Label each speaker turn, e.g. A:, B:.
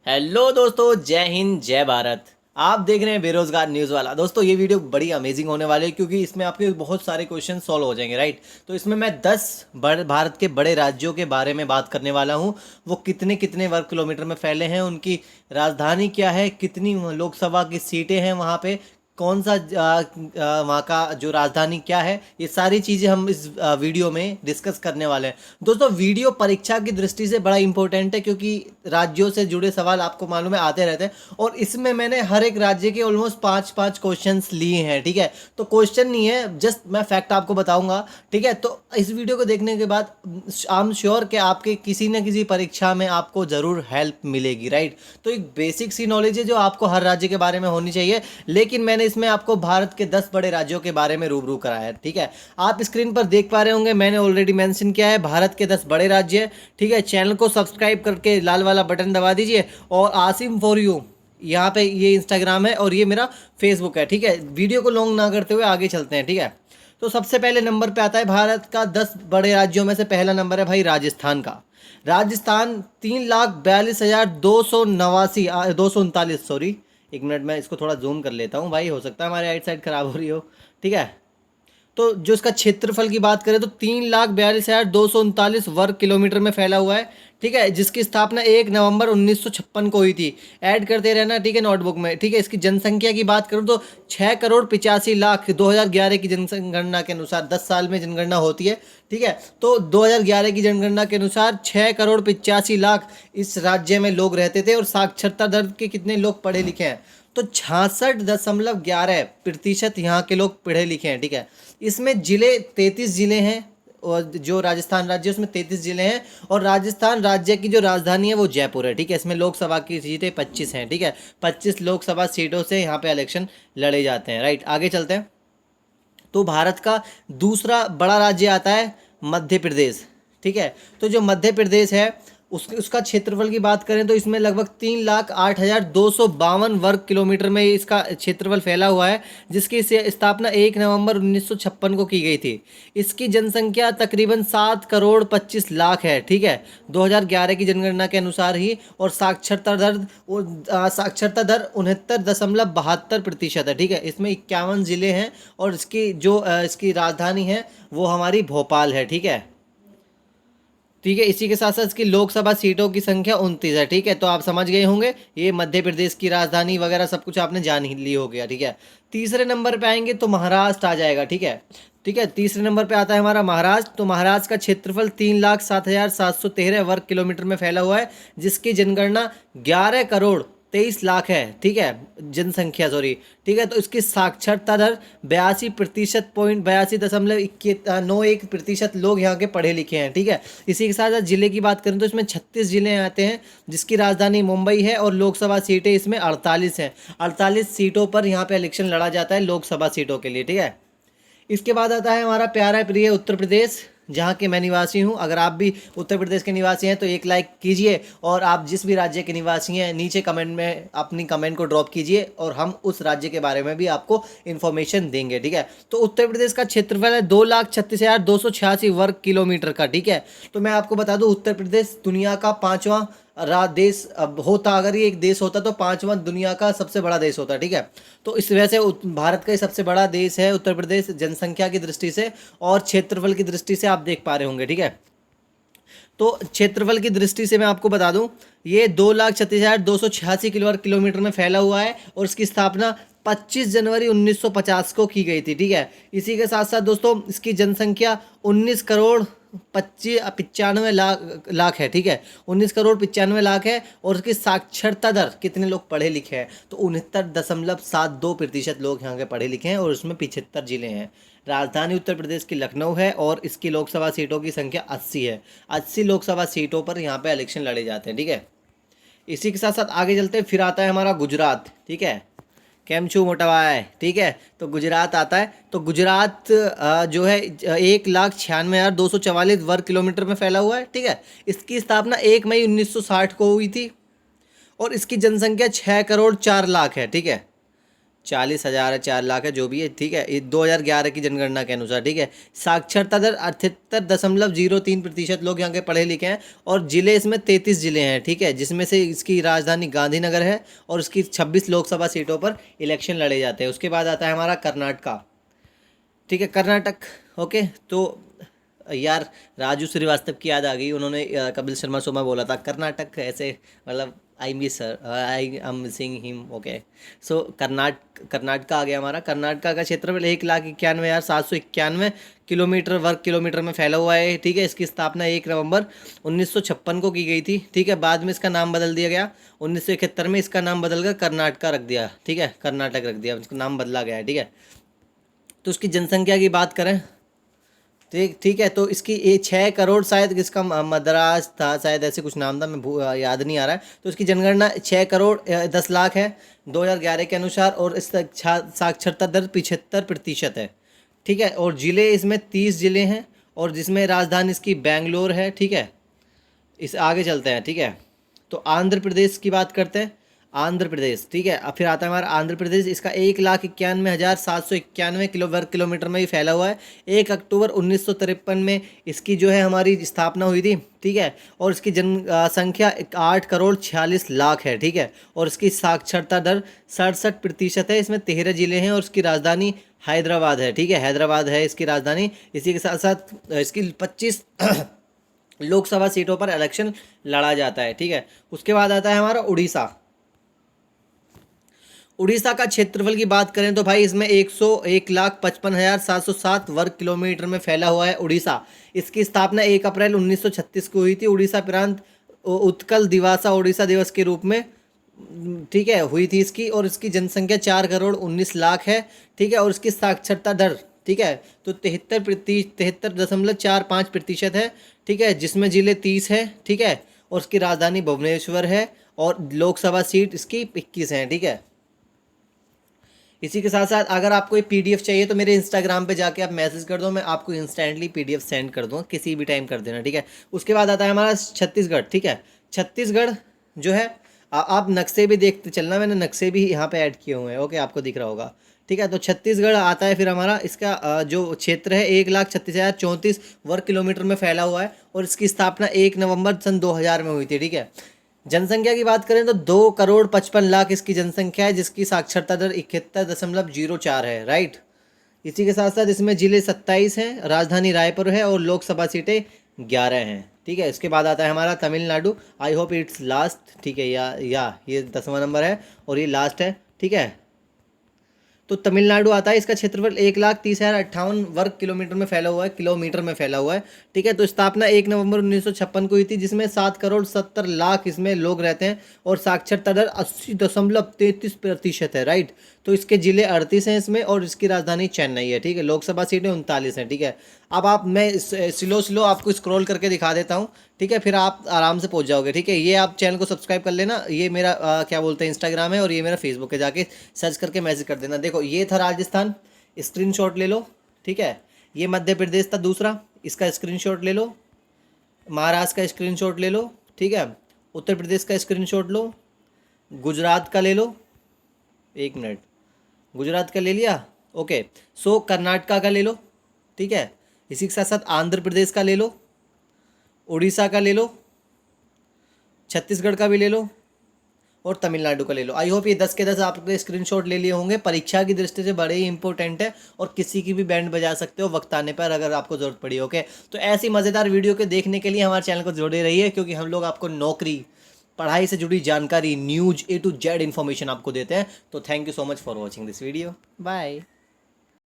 A: Hello दोस्तों, जय हिंद जय भारत। आप देख रहे हैं बेरोजगार न्यूज़ वाला। दोस्तों ये वीडियो बड़ी अमेजिंग होने वाली है क्योंकि इसमें आपके बहुत सारे क्वेश्चन सॉल्व हो जाएंगे, राइट। तो इसमें मैं 10 बड़े भारत के बड़े राज्यों के बारे में बात करने वाला हूँ। वो कितने कितने वर्ग किलोमीटर में फैले हैं, उनकी राजधानी क्या है, कितनी लोकसभा की सीटें हैं वहाँ पे, कौन सा वहाँ का जो राजधानी क्या है, ये सारी चीज़ें हम इस वीडियो में डिस्कस करने वाले हैं। दोस्तों वीडियो परीक्षा की दृष्टि से बड़ा इंपॉर्टेंट है क्योंकि राज्यों से जुड़े सवाल आपको मालूम है आते रहते हैं, और इसमें मैंने हर एक राज्य के ऑलमोस्ट 5-5 क्वेश्चंस लिए हैं, ठीक है। तो क्वेश्चन नहीं है, जस्ट मैं फैक्ट आपको बताऊंगा, ठीक है। तो इस वीडियो को देखने के बाद आई एम श्योर कि आपके किसी न किसी परीक्षा में आपको ज़रूर हेल्प मिलेगी, राइट। तो एक बेसिक सी नॉलेज है जो आपको हर राज्य के बारे में होनी चाहिए, लेकिन मैंने इसमें आपको भारत के 10 बड़े राज्यों के बारे में रूबरू कराया है, ठीक है। आप स्क्रीन पर देख पा रहे होंगे, मैंने ऑलरेडी मेंशन किया है भारत के 10 बड़े राज्य, ठीक है। चैनल को सब्सक्राइब करके लाल वाला बटन दबा दीजिए, और आसिम फॉर यू यहाँ पे ये इंस्टाग्राम है और ये मेरा फेसबुक है, ठीक है। वीडियो को लॉन्ग ना करते हुए आगे चलते हैं, ठीक है। तो सबसे पहले नंबर पे आता है भारत का 10 बड़े राज्यों में से पहला नंबर है भाई राजस्थान का। राजस्थान 3,42,289 239, सॉरी, एक मिनट मैं इसको थोड़ा जूम कर लेता हूँ भाई, हो सकता है हमारी राइट साइड खराब हो रही हो, ठीक है। तो जो इसका क्षेत्रफल की बात करें तो 3,42,239 वर्ग किलोमीटर में फैला हुआ है, ठीक है। जिसकी स्थापना 1 नवंबर 1956 को हुई थी। ऐड करते रहना, ठीक है, नोटबुक में, ठीक है। इसकी जनसंख्या की बात करूँ तो 6,85,00,000 2011 की जनगणना के अनुसार, 10 साल में जनगणना होती है, ठीक है। तो 2011 की जनगणना के अनुसार 6,85,00,000 इस राज्य में लोग रहते थे, और साक्षरता दर के कितने लोग पढ़े लिखे हैं तो 66.11% यहाँ के लोग पढ़े लिखे हैं, ठीक है। इसमें जिले 33 जिले हैं, और जो राजस्थान राज्य है उसमें 33 जिले हैं, और राजस्थान राज्य की जो राजधानी है वो जयपुर है, ठीक है। इसमें लोकसभा की सीटें 25 हैं, ठीक है। 25 लोकसभा सीटों से यहाँ पे इलेक्शन लड़े जाते हैं, राइट। आगे चलते हैं। तो भारत का दूसरा बड़ा राज्य आता है मध्य प्रदेश, ठीक है। तो जो मध्य प्रदेश है उसका क्षेत्रफल की बात करें तो इसमें लगभग 3,08,252 वर्ग किलोमीटर में इसका क्षेत्रफल फैला हुआ है, जिसकी स्थापना 1 नवंबर 1956 को की गई थी। इसकी जनसंख्या तकरीबन 7,25,00,000 है, ठीक है, 2011 की जनगणना के अनुसार ही। और साक्षरता दर 69.72% है, ठीक है। इसमें 51 जिले हैं, और इसकी राजधानी है वो हमारी भोपाल है, ठीक है। ठीक है, इसी के साथ साथ इसकी लोकसभा सीटों की संख्या 29 है, ठीक है। तो आप समझ गए होंगे, ये मध्य प्रदेश की राजधानी वगैरह सब कुछ आपने जान ही ली हो गया, ठीक है। तीसरे नंबर पे आएंगे तो महाराष्ट्र आ जाएगा, ठीक है। ठीक है, तीसरे नंबर पे आता है हमारा महाराष्ट्र। तो महाराष्ट्र का क्षेत्रफल 3,07,713 वर्ग किलोमीटर में फैला हुआ है, जिसकी जनगणना 11,23,00,000 है, ठीक है, जनसंख्या, सॉरी, ठीक है। तो इसकी साक्षरता दर 82.92% लोग यहाँ के पढ़े लिखे हैं, ठीक है। इसी के साथ साथ जिले की बात करें तो इसमें 36 जिले आते हैं, जिसकी राजधानी मुंबई है, और लोकसभा सीटें इसमें 48 हैं। 48 सीटों पर यहाँ पे इलेक्शन लड़ा जाता है लोकसभा सीटों के लिए, ठीक है। इसके बाद आता है हमारा प्यारा प्रिय उत्तर प्रदेश, जहाँ के मैं निवासी हूँ। अगर आप भी उत्तर प्रदेश के निवासी हैं तो एक लाइक कीजिए, और आप जिस भी राज्य के निवासी हैं नीचे कमेंट में अपनी कमेंट को ड्रॉप कीजिए, और हम उस राज्य के बारे में भी आपको इन्फॉर्मेशन देंगे, ठीक है। तो उत्तर प्रदेश का क्षेत्रफल है 2,36,286 वर्ग किलोमीटर का, ठीक है। तो मैं आपको बता दूँ, उत्तर प्रदेश दुनिया का 5वां देश अब होता, अगर ये एक देश होता तो 5वां दुनिया का सबसे बड़ा देश होता, ठीक है। तो इस वजह से भारत का ही सबसे बड़ा देश है उत्तर प्रदेश, जनसंख्या की दृष्टि से और क्षेत्रफल की दृष्टि से, आप देख पा रहे होंगे, ठीक है। तो क्षेत्रफल की दृष्टि से मैं आपको बता दूं, ये 2,36,286 किलोमीटर में फैला हुआ है, और इसकी स्थापना 25 जनवरी 1950 को की गई थी, ठीक है। इसी के साथ साथ दोस्तों इसकी जनसंख्या 19,95,लाख है, ठीक है, 19,95,00,000 है। और उसकी साक्षरता दर, कितने लोग पढ़े लिखे हैं, तो 69.72% लोग यहाँ के पढ़े लिखे हैं, और उसमें 75 जिले हैं। राजधानी उत्तर प्रदेश की लखनऊ है, और इसकी लोकसभा सीटों की संख्या 80 है। 80 लोकसभा सीटों पर यहाँ पे इलेक्शन लड़े जाते हैं, ठीक है। इसी के साथ साथ आगे चलते हैं, फिर आता है हमारा गुजरात, ठीक है। केमचू मोटावाय, ठीक है। तो गुजरात आता है। तो गुजरात जो है 1,96,244 वर्ग किलोमीटर में फैला हुआ है, ठीक है। इसकी स्थापना 1 मई 1960 को हुई थी, और इसकी जनसंख्या 6,04,00,000 है, ठीक है। 40,000 है, 4 लाख है, जो भी है, ठीक है। ये 2011 की जनगणना के अनुसार, ठीक है। साक्षरता दर 78.03% लोग यहाँ के पढ़े लिखे हैं। और जिले इसमें 33 जिले हैं, ठीक है, जिसमें से इसकी राजधानी गांधीनगर है और उसकी 26 लोकसभा सीटों पर इलेक्शन लड़े जाते हैं। उसके बाद आता है हमारा कर्नाटका, ठीक है, कर्नाटक। ओके, तो यार राजू श्रीवास्तव की याद आ गई, उन्होंने कपिल शर्मा शो में बोला था कर्नाटक, ऐसे मतलब I miss I am missing him. Okay, so Karnataka आ गया हमारा। कर्नाटका का क्षेत्रफल 1,91,791 किलोमीटर वर्ग किलोमीटर में फैला हुआ है, ठीक है। इसकी स्थापना 1 नवंबर 1956 को की गई थी, ठीक है। बाद में इसका नाम बदल दिया गया, 1971 में इसका नाम बदल कर कर्नाटका रख दिया, ठीक है, कर्नाटक रख दिया, इसका नाम बदला गया है, ठीक है। तो उसकी जनसंख्या की बात करें, ठीक ठीक है, तो इसकी 6 करोड़ शायद, इसका मद्रास था शायद, ऐसे कुछ नाम था, मैं याद नहीं आ रहा है। तो इसकी जनगणना 6 करोड़ 10 लाख है 2011 के अनुसार, और इस साक्षरता दर 75% है, ठीक है। और ज़िले इसमें 30 ज़िले हैं, और जिसमें राजधानी इसकी बेंगलोर है, ठीक है। इस आगे चलते हैं, ठीक है। तो आंध्र प्रदेश की बात करते हैं, आंध्र प्रदेश, ठीक है। अब फिर आता है हमारा आंध्र प्रदेश, इसका 1,91,791 किलो वर्ग किलोमीटर में ही फैला हुआ है। 1 अक्टूबर 1953 में इसकी जो है हमारी स्थापना हुई थी, ठीक है। और इसकी जनसंख्या 8 करोड़ 46 लाख है, ठीक है। और इसकी साक्षरता दर 67% है। इसमें 13 जिले हैं और इसकी राजधानी हैदराबाद है, ठीक है, हैदराबाद है इसकी राजधानी। इसी के साथ साथ इसकी 25 लोकसभा सीटों पर इलेक्शन लड़ा जाता है, ठीक है। उसके बाद आता है हमारा उड़ीसा। उड़ीसा का क्षेत्रफल की बात करें तो भाई इसमें 101,55,707 वर्ग किलोमीटर में फैला हुआ है उड़ीसा। इसकी स्थापना 1 अप्रैल 1936 को हुई थी। उड़ीसा प्रांत उत्कल दिवासा उड़ीसा दिवस के रूप में, ठीक है, हुई थी इसकी। और इसकी जनसंख्या 4 करोड़ 19 लाख है, ठीक है। और इसकी साक्षरता दर, ठीक है, तो 73.45% है, ठीक है, जिसमें जिले 30 है, ठीक है। और इसकी राजधानी भुवनेश्वर है, और लोकसभा सीट इसकी 21 है, ठीक है। इसी के साथ साथ अगर आपको ये पीडीएफ चाहिए तो मेरे इंस्टाग्राम पे जाके आप मैसेज कर दो, मैं आपको इंस्टेंटली पीडीएफ सेंड कर दूँगा, किसी भी टाइम कर देना, ठीक है। उसके बाद आता है हमारा छत्तीसगढ़, ठीक है। छत्तीसगढ़ जो है आप नक्शे भी देखते चलना, मैंने नक्शे भी यहाँ पे ऐड किए हुए हैं, ओके, आपको दिख रहा होगा, ठीक है। तो छत्तीसगढ़ आता है फिर हमारा, इसका जो क्षेत्र है 1,36,034 वर्ग किलोमीटर में फैला हुआ है। और इसकी स्थापना 1 नवंबर सन 2000 में हुई थी, ठीक है। जनसंख्या की बात करें तो 2 करोड़ 55 लाख इसकी जनसंख्या है, जिसकी साक्षरता दर 71.04 है, राइट। इसी के साथ साथ इसमें जिले 27 हैं, राजधानी रायपुर है, और लोकसभा सीटें 11 हैं, ठीक है। इसके बाद आता है हमारा Tamil Nadu. I hope it's last, ठीक है, या ये 10वां नंबर है और ये लास्ट है, ठीक है। तो तमिलनाडु आता है, इसका क्षेत्रफल 1,30,058 वर्ग किलोमीटर में फैला हुआ है, किलोमीटर में फैला हुआ है, ठीक है। तो स्थापना 1 नवंबर 1956 को हुई थी, जिसमें 7 करोड़ 70 लाख इसमें लोग रहते हैं, और साक्षरता दर 80.33% है, राइट। तो इसके जिले 38 हैं इसमें, और इसकी राजधानी चेन्नई है, ठीक है। लोकसभा सीटें 39 हैं, ठीक है। अब मैं स्लो आपको स्क्रॉल करके दिखा देता हूँ, ठीक है, फिर आप आराम से पहुँच जाओगे, ठीक है। ये आप चैनल को सब्सक्राइब कर लेना, ये मेरा क्या बोलते हैं इंस्टाग्राम है, और ये मेरा फेसबुक है, जाके सर्च करके मैसेज कर देना। देखो ये था राजस्थान, स्क्रीनशॉट ले लो, ठीक है। ये मध्य प्रदेश था दूसरा, इसका स्क्रीनशॉट ले लो। महाराष्ट्र का स्क्रीनशॉट ले लो, ठीक है। उत्तर प्रदेश का स्क्रीनशॉट लो। गुजरात का ले लो, 1 मिनट, गुजरात का ले लिया, ओके। सो कर्नाटका का ले लो, ठीक है। इसी के साथ साथ आंध्र प्रदेश का ले लो, उड़ीसा का ले लो, छत्तीसगढ़ का भी ले लो, और तमिलनाडु का ले लो। आई होप ये 10 के 10 आपके स्क्रीनशॉट ले लिए होंगे, परीक्षा की दृष्टि से बड़े ही इंपॉर्टेंट है, और किसी की भी बैंड बजा सकते हो वक्त आने पर अगर आपको ज़रूरत पड़ी, ओके। तो ऐसी मज़ेदार वीडियो के देखने के लिए हमारे चैनल को जुड़े रहिए, क्योंकि हम लोग आपको नौकरी, पढ़ाई से जुड़ी जानकारी, news A to Z information आपको देते हैं। तो thank you so much for watching this video, bye.